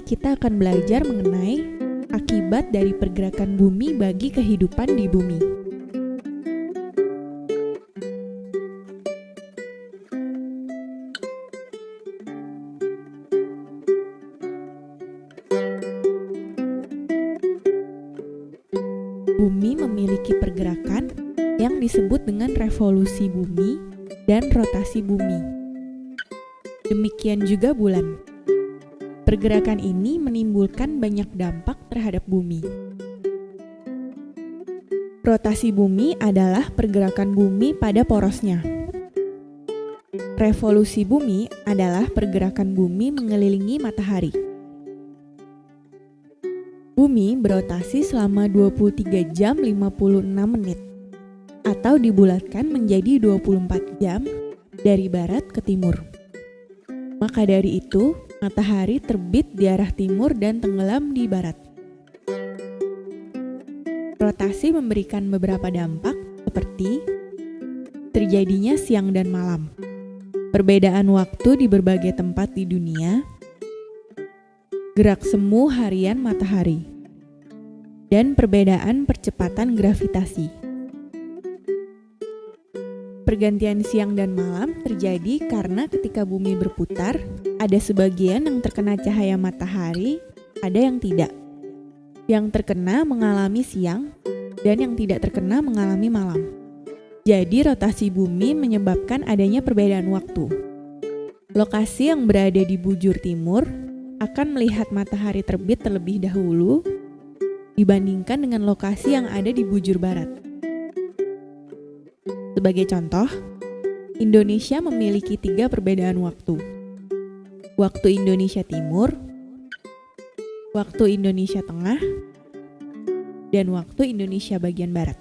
kita akan belajar mengenai akibat dari pergerakan bumi bagi kehidupan di bumi. Bumi memiliki pergerakan yang disebut dengan revolusi bumi dan rotasi bumi. Demikian juga bulan. Pergerakan ini menimbulkan banyak dampak terhadap bumi. Rotasi bumi adalah pergerakan bumi pada porosnya. Revolusi bumi adalah pergerakan bumi mengelilingi matahari. Bumi berotasi selama 23 jam 56 menit atau dibulatkan menjadi 24 jam dari barat ke timur. Maka dari itu, matahari terbit di arah timur dan tenggelam di barat. Rotasi memberikan beberapa dampak seperti terjadinya siang dan malam, perbedaan waktu di berbagai tempat di dunia, gerak semu harian matahari, dan perbedaan percepatan gravitasi. Pergantian siang dan malam terjadi karena ketika bumi berputar, ada sebagian yang terkena cahaya matahari, ada yang tidak. Yang terkena mengalami siang, dan yang tidak terkena mengalami malam. Jadi rotasi bumi menyebabkan adanya perbedaan waktu. Lokasi yang berada di bujur timur akan melihat matahari terbit terlebih dahulu dibandingkan dengan lokasi yang ada di bujur barat. Sebagai contoh, Indonesia memiliki 3 perbedaan waktu. Waktu Indonesia Timur, waktu Indonesia Tengah, dan waktu Indonesia bagian barat.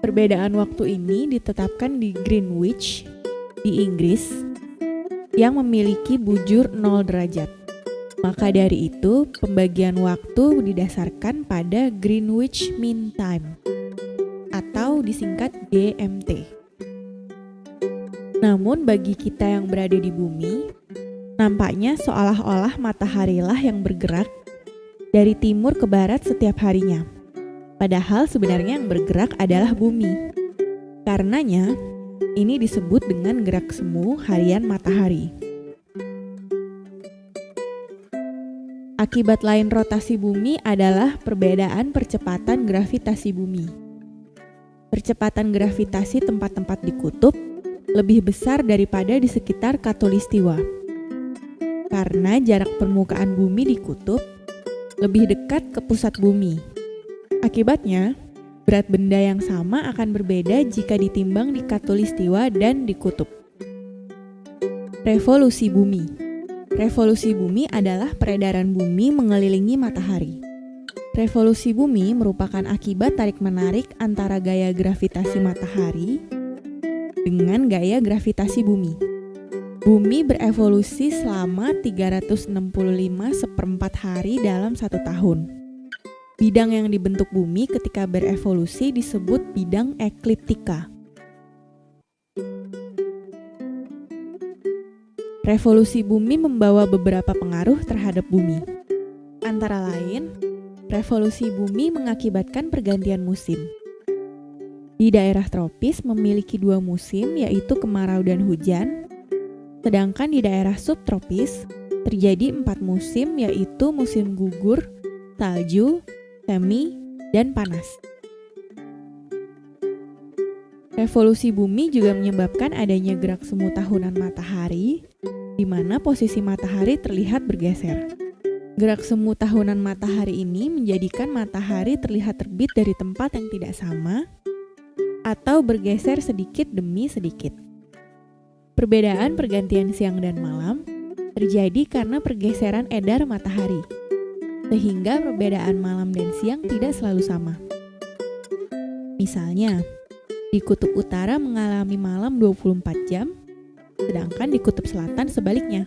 Perbedaan waktu ini ditetapkan di Greenwich, di Inggris, yang memiliki bujur 0 derajat. Maka dari itu, pembagian waktu didasarkan pada Greenwich Mean Time, atau disingkat GMT. Namun bagi kita yang berada di bumi, nampaknya seolah-olah mataharilah yang bergerak dari timur ke barat setiap harinya. Padahal sebenarnya yang bergerak adalah bumi. Karenanya, ini disebut dengan gerak semu harian matahari. Akibat lain rotasi bumi adalah perbedaan percepatan gravitasi bumi. Percepatan gravitasi tempat-tempat di kutub lebih besar daripada di sekitar khatulistiwa. Karena jarak permukaan bumi di kutub lebih dekat ke pusat bumi. Akibatnya, berat benda yang sama akan berbeda jika ditimbang di khatulistiwa dan di kutub. Revolusi bumi. Revolusi bumi adalah peredaran bumi mengelilingi matahari. Revolusi bumi merupakan akibat tarik-menarik antara gaya gravitasi matahari dengan gaya gravitasi bumi. Bumi berevolusi selama 365 seperempat hari dalam 1 tahun. Bidang yang dibentuk bumi ketika berevolusi disebut bidang ekliptika. Revolusi bumi membawa beberapa pengaruh terhadap bumi. Antara lain, revolusi bumi mengakibatkan pergantian musim. Di daerah tropis memiliki 2 musim, yaitu kemarau dan hujan. Sedangkan di daerah subtropis terjadi 4 musim, yaitu musim gugur, salju, semi, dan panas. Revolusi bumi juga menyebabkan adanya gerak semu tahunan matahari, di mana posisi matahari terlihat bergeser. Gerak semu tahunan matahari ini menjadikan matahari terlihat terbit dari tempat yang tidak sama atau bergeser sedikit demi sedikit. Perbedaan pergantian siang dan malam terjadi karena pergeseran edar matahari, sehingga perbedaan malam dan siang tidak selalu sama. Misalnya, di kutub utara mengalami malam 24 jam, sedangkan di kutub selatan sebaliknya.